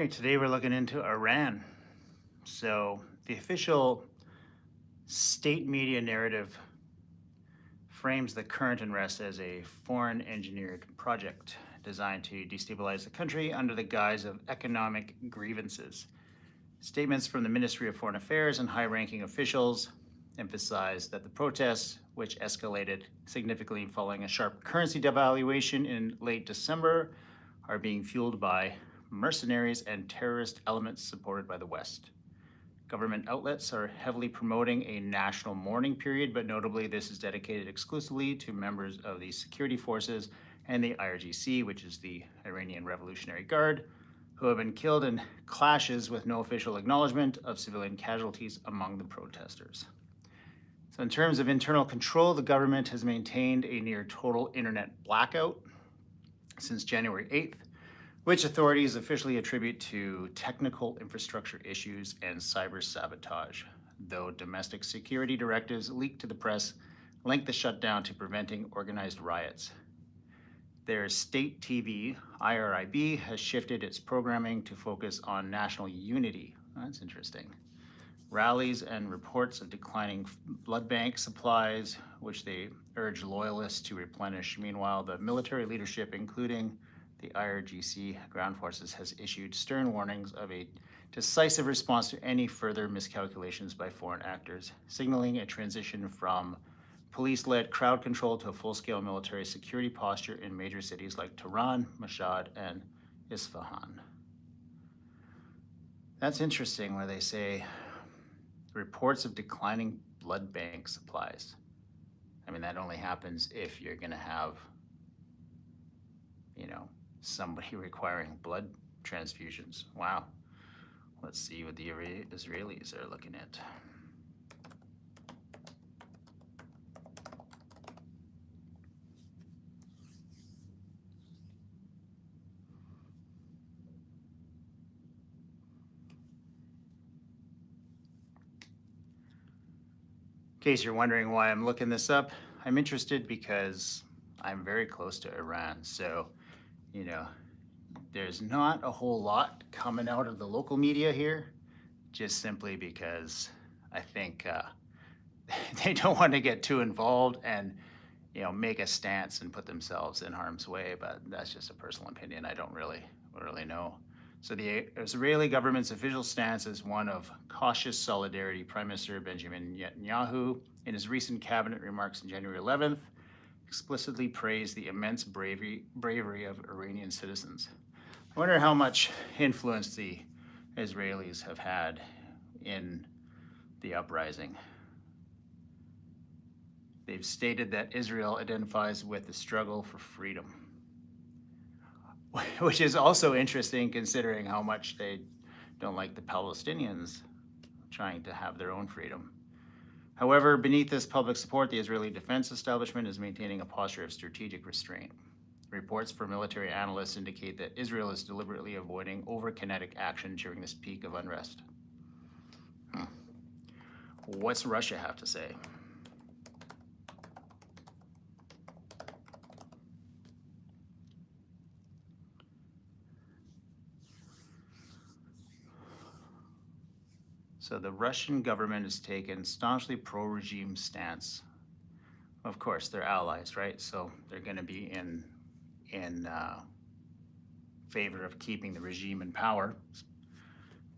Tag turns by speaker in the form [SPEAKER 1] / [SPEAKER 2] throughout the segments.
[SPEAKER 1] Hey, today we're looking into Iran. So, the official state media narrative frames the current unrest as a foreign engineered project designed to destabilize the country under the guise of economic grievances. Statements from the Ministry of Foreign Affairs and high ranking officials emphasize that the protests, which escalated significantly following a sharp currency devaluation in late December, are being fueled by mercenaries and terrorist elements supported by the West. Government outlets are heavily promoting a national mourning period, but notably, this is dedicated exclusively to members of the security forces and the IRGC, which is the Iranian Revolutionary Guard, who have been killed in clashes with no official acknowledgement of civilian casualties among the protesters. So, in terms of internal control, the government has maintained a near total internet blackout since January 8th, which authorities officially attribute to technical infrastructure issues and cyber sabotage, though domestic security directives leaked to the press linked the shutdown to preventing organized riots. Their state TV, IRIB, has shifted its programming to focus on national unity. That's interesting. Rallies and reports of declining blood bank supplies, which they urge loyalists to replenish. Meanwhile, the military leadership, including the IRGC ground forces, has issued stern warnings of a decisive response to any further miscalculations by foreign actors, signaling a transition from police-led crowd control to a full-scale military security posture in major cities like Tehran, Mashhad, and Isfahan. That's interesting where they say reports of declining blood bank supplies. I mean, that only happens if you're going to have, somebody requiring blood transfusions. Wow. Let's see what the Israelis are looking at. In case you're wondering why I'm looking this up, I'm interested because I'm very close to Iran. So, there's not a whole lot coming out of the local media here, just simply because I think they don't want to get too involved and, make a stance and put themselves in harm's way. But that's just a personal opinion. I don't really know. So the Israeli government's official stance is one of cautious solidarity. Prime Minister Benjamin Netanyahu, in his recent cabinet remarks on January 11th, explicitly praised the immense bravery of Iranian citizens. I wonder how much influence the Israelis have had in the uprising. They've stated that Israel identifies with the struggle for freedom, which is also interesting considering how much they don't like the Palestinians trying to have their own freedom. However, beneath this public support, the Israeli defense establishment is maintaining a posture of strategic restraint. Reports from military analysts indicate that Israel is deliberately avoiding overkinetic action during this peak of unrest. What's Russia have to say? So the Russian government has taken staunchly pro-regime stance. Of course, they're allies, right? So they're going to be in favor of keeping the regime in power,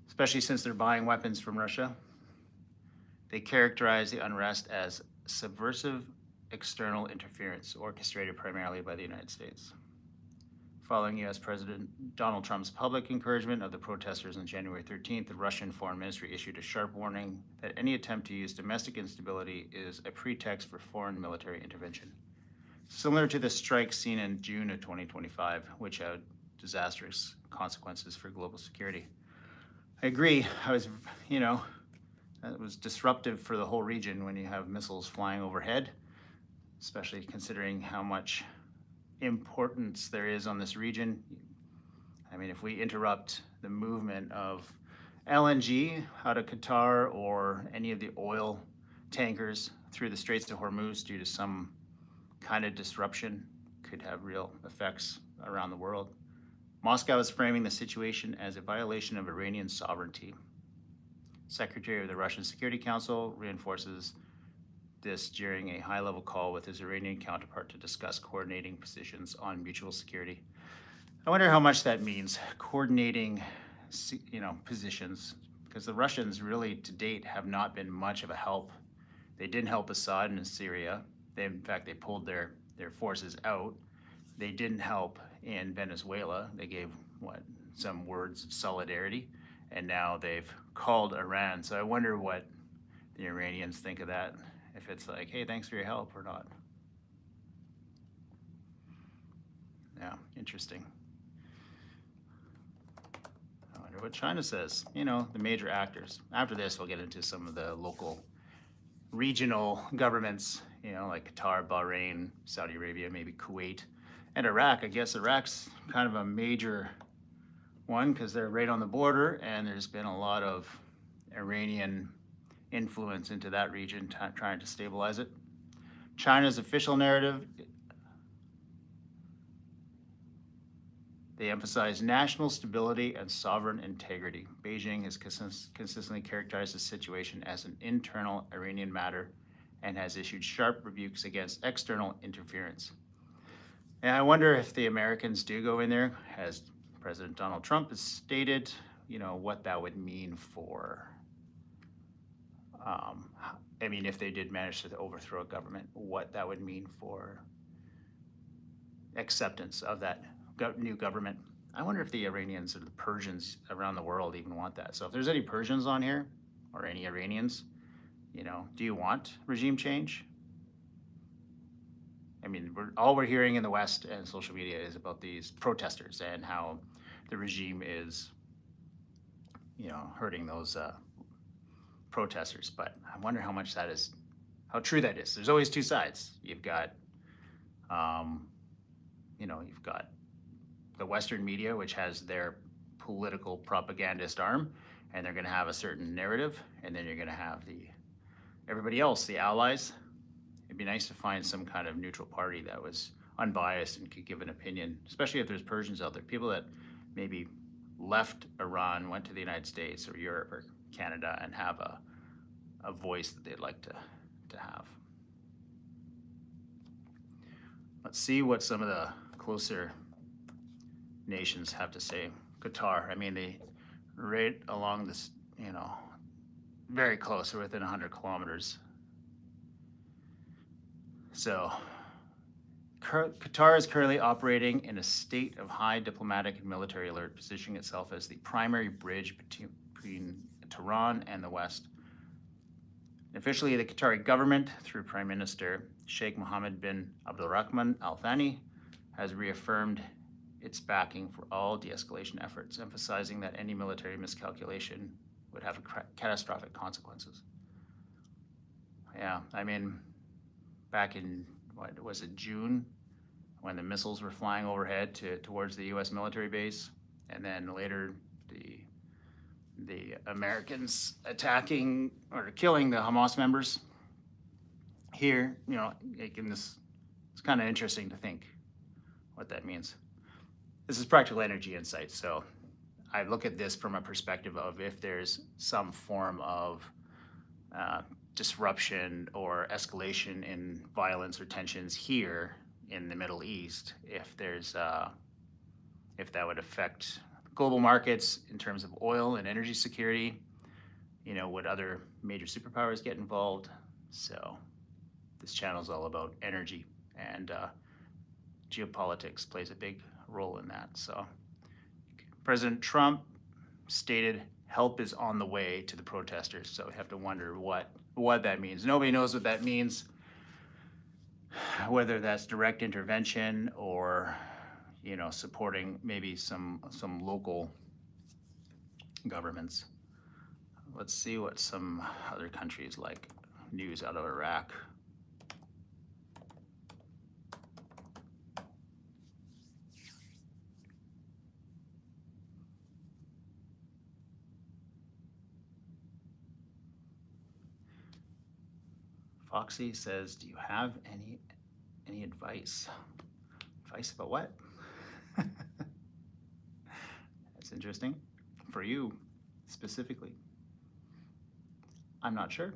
[SPEAKER 1] especially since they're buying weapons from Russia. They characterize the unrest as subversive external interference orchestrated primarily by the United States. Following U.S. President Donald Trump's public encouragement of the protesters on January 13th, the Russian Foreign Ministry issued a sharp warning that any attempt to use domestic instability is a pretext for foreign military intervention. Similar to the strikes seen in June of 2025, which had disastrous consequences for global security. I agree. That was disruptive for the whole region when you have missiles flying overhead, especially considering how much importance there is on this region. I mean, if we interrupt the movement of LNG out of Qatar or any of the oil tankers through the Straits of Hormuz due to some kind of disruption, could have real effects around the world. Moscow is framing the situation as a violation of Iranian sovereignty. Secretary of the Russian Security Council reinforces this during a high-level call with his Iranian counterpart to discuss coordinating positions on mutual security. I wonder how much that means, coordinating, positions, because the Russians really, to date, have not been much of a help. They didn't help Assad in Syria. In fact, they pulled their forces out. They didn't help in Venezuela. They gave, some words of solidarity, and now they've called Iran. So I wonder what the Iranians think of that, if it's like, hey, thanks for your help or not. Yeah, interesting. I wonder what China says. The major actors. After this, we'll get into some of the local regional governments, like Qatar, Bahrain, Saudi Arabia, maybe Kuwait, and Iraq. I guess Iraq's kind of a major one because they're right on the border, and there's been a lot of Iranian influence into that region, trying to stabilize it. China's official narrative, they emphasize national stability and sovereign integrity. Beijing has consistently characterized the situation as an internal Iranian matter and has issued sharp rebukes against external interference. And I wonder if the Americans do go in there, as President Donald Trump has stated, what that would mean for, if they did manage to overthrow a government, what that would mean for acceptance of that new government. I wonder if the Iranians or the Persians around the world even want that. So if there's any Persians on here, or any Iranians, do you want regime change? All we're hearing in the West and social media is about these protesters and how the regime is, hurting those protesters. But I wonder how true that is. There's always two sides. You've got, you've got the Western media, which has their political propagandist arm, and they're going to have a certain narrative, and then you're going to have everybody else, the allies. It'd be nice to find some kind of neutral party that was unbiased and could give an opinion, especially if there's Persians out there, people that maybe left Iran, went to the United States or Europe or Canada and have a voice that they'd like to have. Let's see what some of the closer nations have to say. Qatar, they right along this, very close, or within 100 kilometers. So Qatar is currently operating in a state of high diplomatic and military alert, positioning itself as the primary bridge between Tehran and the West. Officially, the Qatari government, through Prime Minister Sheikh Mohammed bin Abdulrahman Al Thani, has reaffirmed its backing for all de-escalation efforts, emphasizing that any military miscalculation would have catastrophic consequences. Yeah, back in, June, when the missiles were flying overhead towards the U.S. military base, and then later the Americans attacking or killing the Hamas members here, it's kind of interesting to think what that means. This is Practical Energy Insights, so I look at this from a perspective of if there's some form of disruption or escalation in violence or tensions here in the Middle East, if that would affect global markets in terms of oil and energy security, would other major superpowers get involved? So this channel is all about energy, and geopolitics plays a big role in that. So President Trump stated help is on the way to the protesters. So we have to wonder what that means. Nobody knows what that means, whether that's direct intervention or, supporting maybe some local governments. Let's see what some other countries like news out of Iraq. Foxy says, do you have any advice? Advice about what? It's interesting. For you, specifically. I'm not sure.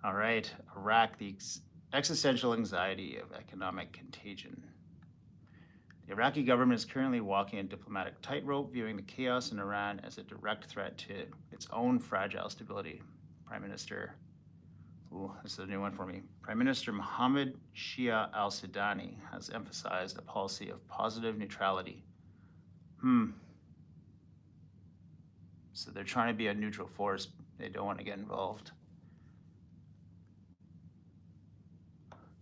[SPEAKER 1] All right, Iraq, the existential anxiety of economic contagion. The Iraqi government is currently walking a diplomatic tightrope, viewing the chaos in Iran as a direct threat to its own fragile stability. Prime Minister, this is a new one for me. Prime Minister Mohammed Shia al-Sudani has emphasized a policy of positive neutrality. So they're trying to be a neutral force. They don't want to get involved.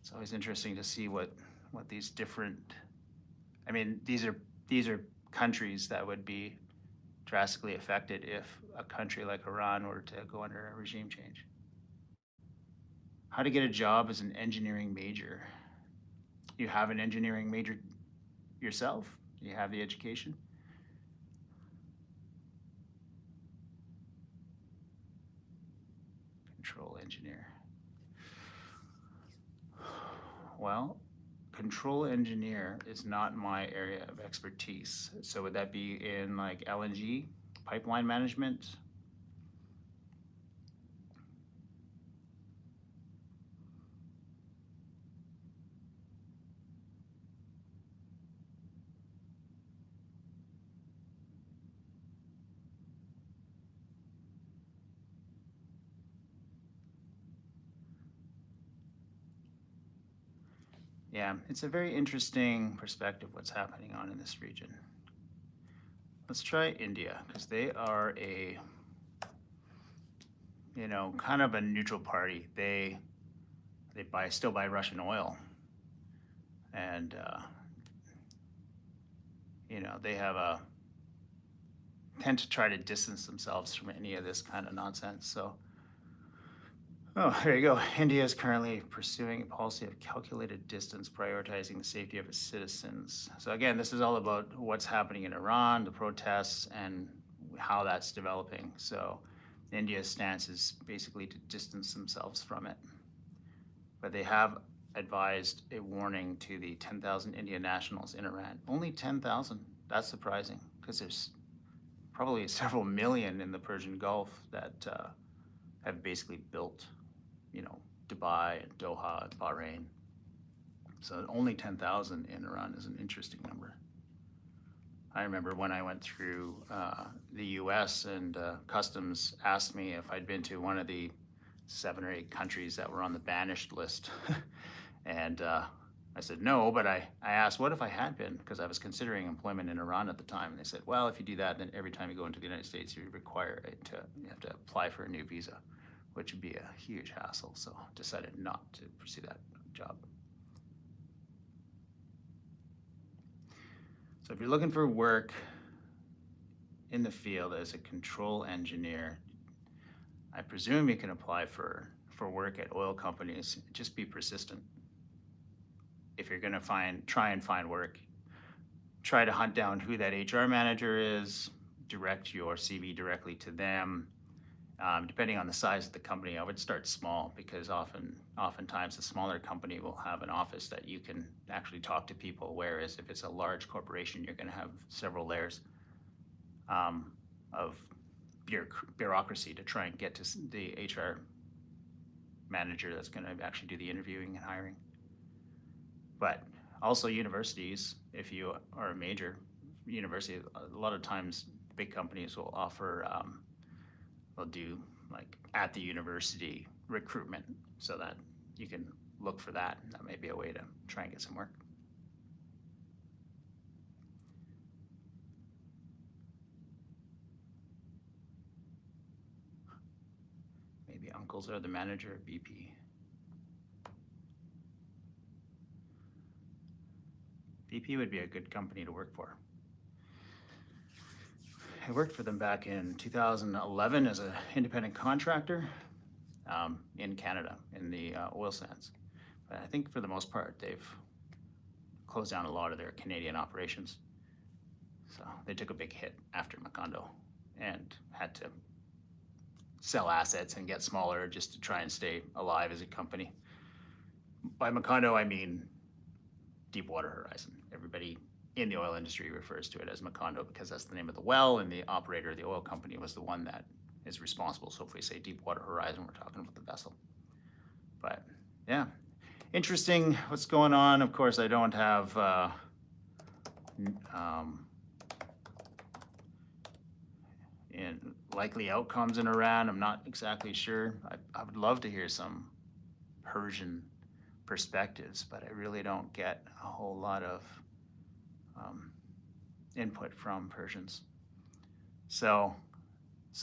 [SPEAKER 1] It's always interesting to see what these different, I mean, these are countries that would be drastically affected if a country like Iran were to go under a regime change. How to get a job as an engineering major. You have an engineering major yourself? You have the education? Control engineer. Well, control engineer is not my area of expertise. So would that be in like LNG, pipeline management? Yeah, it's a very interesting perspective what's happening on in this region. Let's try India, because they are a, kind of a neutral party. They still buy Russian oil, and they tend to try to distance themselves from any of this kind of nonsense. So. Oh, there you go. India is currently pursuing a policy of calculated distance, prioritizing the safety of its citizens. So again, this is all about what's happening in Iran, the protests, and how that's developing. So India's stance is basically to distance themselves from it. But they have advised a warning to the 10,000 Indian nationals in Iran. Only 10,000. That's surprising, because there's probably several million in the Persian Gulf that have basically built Dubai and Doha and Bahrain. So only 10,000 in Iran is an interesting number. I remember when I went through the US and customs asked me if I'd been to one of the 7 or 8 countries that were on the banished list. And I said no, but I asked what if I had been, because I was considering employment in Iran at the time. And they said, well, if you do that, then every time you go into the United States, you have to apply for a new visa, which would be a huge hassle. So I decided not to pursue that job. So if you're looking for work in the field as a control engineer, I presume you can apply for work at oil companies. Just be persistent. If you're gonna try and find work, try to hunt down who that HR manager is, direct your CV directly to them. Depending on the size of the company, I would start small, because oftentimes a smaller company will have an office that you can actually talk to people, whereas if it's a large corporation, you're going to have several layers of bureaucracy to try and get to the HR manager that's going to actually do the interviewing and hiring. But also universities, if you are a major university, a lot of times big companies will offer they'll do like at the university recruitment, so that you can look for that. That may be a way to try and get some work. Maybe uncles are the manager of BP. BP would be a good company to work for. I worked for them back in 2011 as an independent contractor in Canada, in the oil sands. But I think for the most part, they've closed down a lot of their Canadian operations. So they took a big hit after Macondo and had to sell assets and get smaller just to try and stay alive as a company. By Macondo, I mean Deepwater Horizon. Everybody in the oil industry refers to it as Macondo because that's the name of the well, and the operator of the oil company was the one that is responsible. So if we say Deepwater Horizon, we're talking about the vessel. But yeah, interesting what's going on. Of course, I don't have in likely outcomes in Iran. I'm not exactly sure. I would love to hear some Persian perspectives, but I really don't get a whole lot of input from Persians. So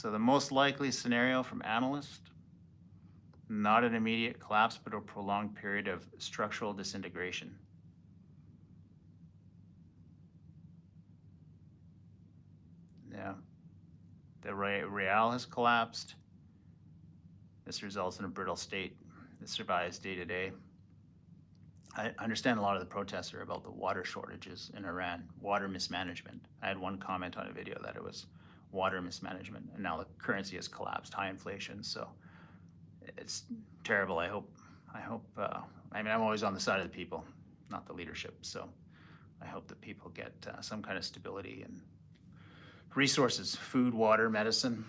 [SPEAKER 1] the most likely scenario from analysts, not an immediate collapse, but a prolonged period of structural disintegration. Yeah. The real has collapsed. This results in a brittle state that survives day to day. I understand a lot of the protests are about the water shortages in Iran, water mismanagement. I had one comment on a video that it was water mismanagement, and now the currency has collapsed, high inflation. So it's terrible. I mean, I'm always on the side of the people, not the leadership. So I hope that people get some kind of stability and resources, food, water, medicine.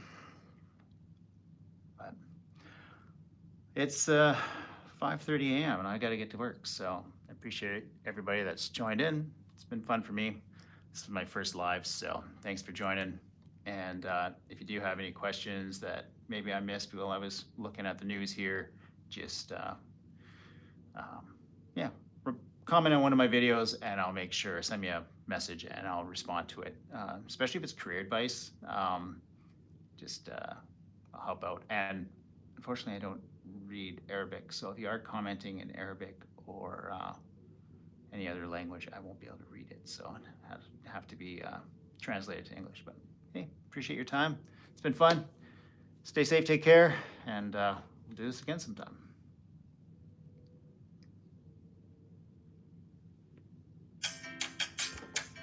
[SPEAKER 1] But it's 5:30 a.m. and I got to get to work. So I appreciate everybody that's joined in. It's been fun for me. This is my first live, so thanks for joining. And if you do have any questions that maybe I missed while I was looking at the news here, just comment on one of my videos and I'll make sure, send me a message and I'll respond to it, especially if it's career advice. I'll help out. And unfortunately, I don't read Arabic, so if you are commenting in Arabic or any other language, I won't be able to read it, so it have to be translated to English. But hey, appreciate your time. It's been fun. Stay safe, take care, and we'll do this again sometime.